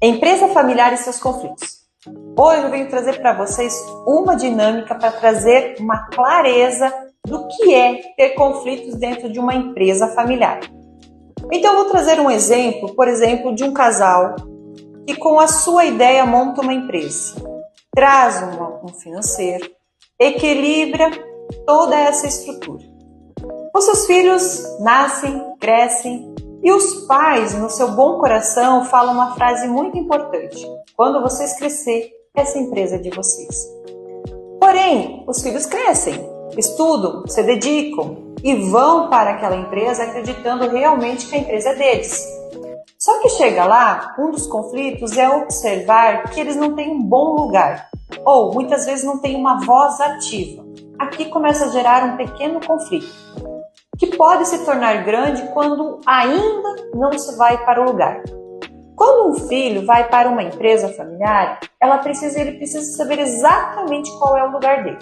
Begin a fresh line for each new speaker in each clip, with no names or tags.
Empresa familiar e seus conflitos. Hoje eu venho trazer para vocês uma dinâmica para trazer uma clareza do que é ter conflitos dentro de uma empresa familiar. Então eu vou trazer um exemplo, por exemplo, de um casal que com a sua ideia monta uma empresa, traz um financeiro, equilibra toda essa estrutura. Os seus filhos nascem, crescem e os pais, no seu bom coração, falam uma frase muito importante: quando vocês crescer, essa empresa é de vocês. Porém, os filhos crescem, estudam, se dedicam e vão para aquela empresa acreditando realmente que a empresa é deles. Só que chega lá, um dos conflitos é observar que eles não têm um bom lugar, ou muitas vezes não têm uma voz ativa. Aqui começa a gerar um pequeno conflito, que pode se tornar grande quando ainda não se vai para o lugar. Quando um filho vai para uma empresa familiar, ele precisa saber exatamente qual é o lugar dele.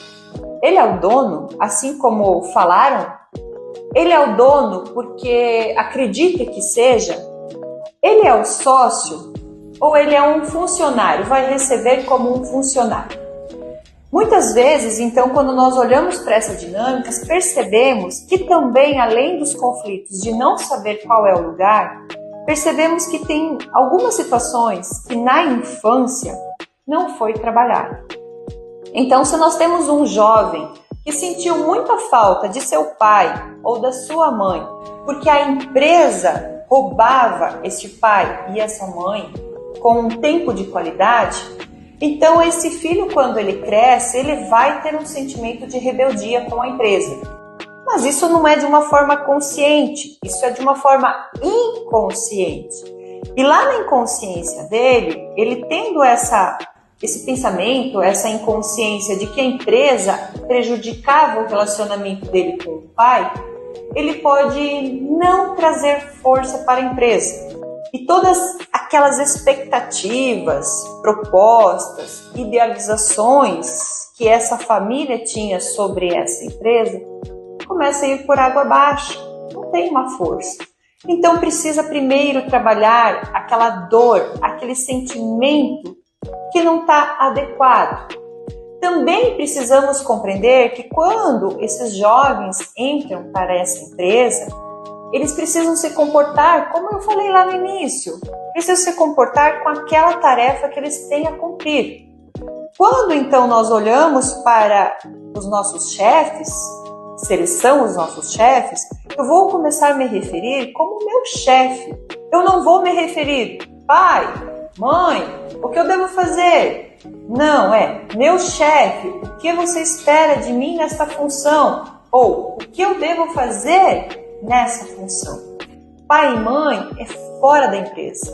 Ele é o dono, assim como falaram? Ele é o dono porque acredita que seja? Ele é o sócio? Ou ele é um funcionário, vai receber como um funcionário? Muitas vezes, então, quando nós olhamos para essas dinâmicas, percebemos que também, além dos conflitos de não saber qual é o lugar, percebemos que tem algumas situações que na infância não foi trabalhado. Então, se nós temos um jovem que sentiu muita falta de seu pai ou da sua mãe, porque a empresa roubava este pai e essa mãe com um tempo de qualidade, então esse filho, quando ele cresce, ele vai ter um sentimento de rebeldia com a empresa. Mas isso não é de uma forma consciente, isso é de uma forma inconsciente. E lá na inconsciência dele, ele tendo esse pensamento, essa inconsciência de que a empresa prejudicava o relacionamento dele com o pai, ele pode não trazer força para a empresa. E todas aquelas expectativas, propostas, idealizações que essa família tinha sobre essa empresa, começa a ir por água abaixo, não tem uma força. Então precisa primeiro trabalhar aquela dor, aquele sentimento que não está adequado. Também precisamos compreender que quando esses jovens entram para essa empresa, eles precisam se comportar, como eu falei lá no início, precisam se comportar com aquela tarefa que eles têm a cumprir. Quando então nós olhamos para os nossos chefes, se eles são os nossos chefes, eu vou começar a me referir como meu chefe. Eu não vou me referir, pai, mãe, o que eu devo fazer? Não, meu chefe, o que você espera de mim nesta função? Ou o que eu devo fazer nessa função? Pai e mãe é fora da empresa.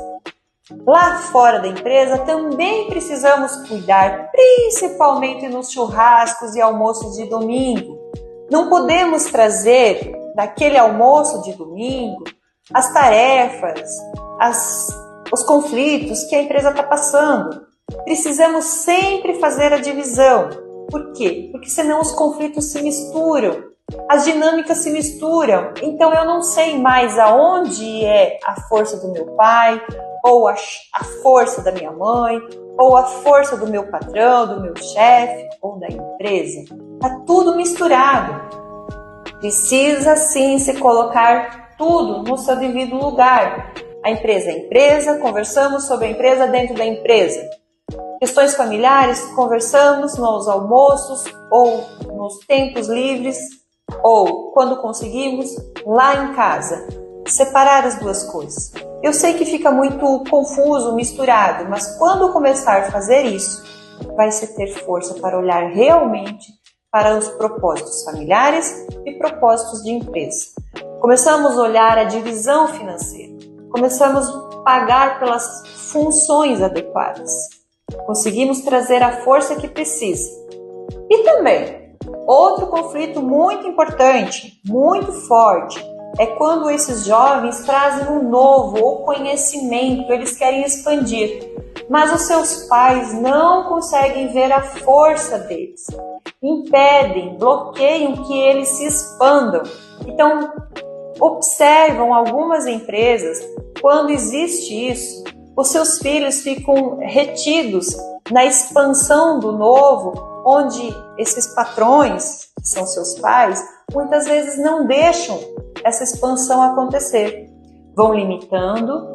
Lá fora da empresa também precisamos cuidar, principalmente nos churrascos e almoços de domingo. Não podemos trazer daquele almoço de domingo as tarefas, os conflitos que a empresa está passando. Precisamos sempre fazer a divisão. Por quê? Porque senão os conflitos se misturam, as dinâmicas se misturam. Então eu não sei mais aonde é a força do meu pai, ou a força da minha mãe, ou a força do meu patrão, do meu chefe, ou da empresa. Está tudo misturado. Precisa sim se colocar tudo no seu devido lugar. A empresa é empresa, conversamos sobre a empresa dentro da empresa. Questões familiares, conversamos nos almoços ou nos tempos livres, ou quando conseguimos, lá em casa. Separar as duas coisas. Eu sei que fica muito confuso, misturado, mas quando começar a fazer isso, vai se ter força para olhar realmente para os propósitos familiares e propósitos de empresa. Começamos a olhar a divisão financeira, começamos a pagar pelas funções adequadas, conseguimos trazer a força que precisa. E também, outro conflito muito importante, muito forte, é quando esses jovens trazem um novo conhecimento, eles querem expandir, mas os seus pais não conseguem ver a força deles, impedem, bloqueiam que eles se expandam. Então, observam algumas empresas, quando existe isso, os seus filhos ficam retidos na expansão do novo, onde esses patrões, que são seus pais, muitas vezes não deixam essa expansão acontecer. Vão limitando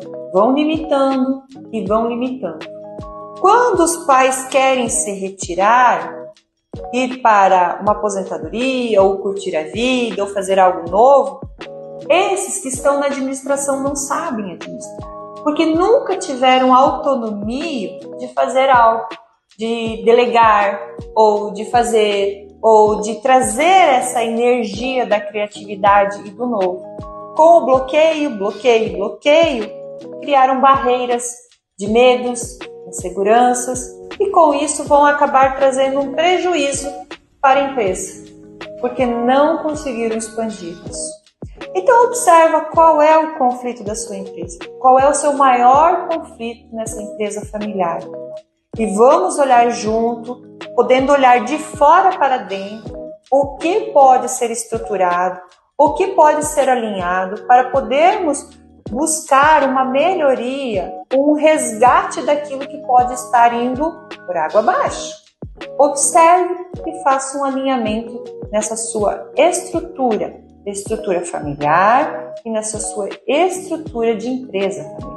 e vão limitando. Quando os pais querem se retirar, ir para uma aposentadoria, ou curtir a vida, ou fazer algo novo, esses que estão na administração não sabem administrar, porque nunca tiveram autonomia de fazer algo, de delegar, ou de fazer, ou de trazer essa energia da criatividade e do novo. Com o bloqueio, criaram barreiras de medos, inseguranças, e com isso vão acabar trazendo um prejuízo para a empresa, porque não conseguiram expandir isso. Então observa qual é o conflito da sua empresa, qual é o seu maior conflito nessa empresa familiar. E vamos olhar junto, podendo olhar de fora para dentro, o que pode ser estruturado, o que pode ser alinhado para podermos buscar uma melhoria, um resgate daquilo que pode estar indo por água abaixo. Observe e faça um alinhamento nessa sua estrutura familiar e nessa sua estrutura de empresa familiar.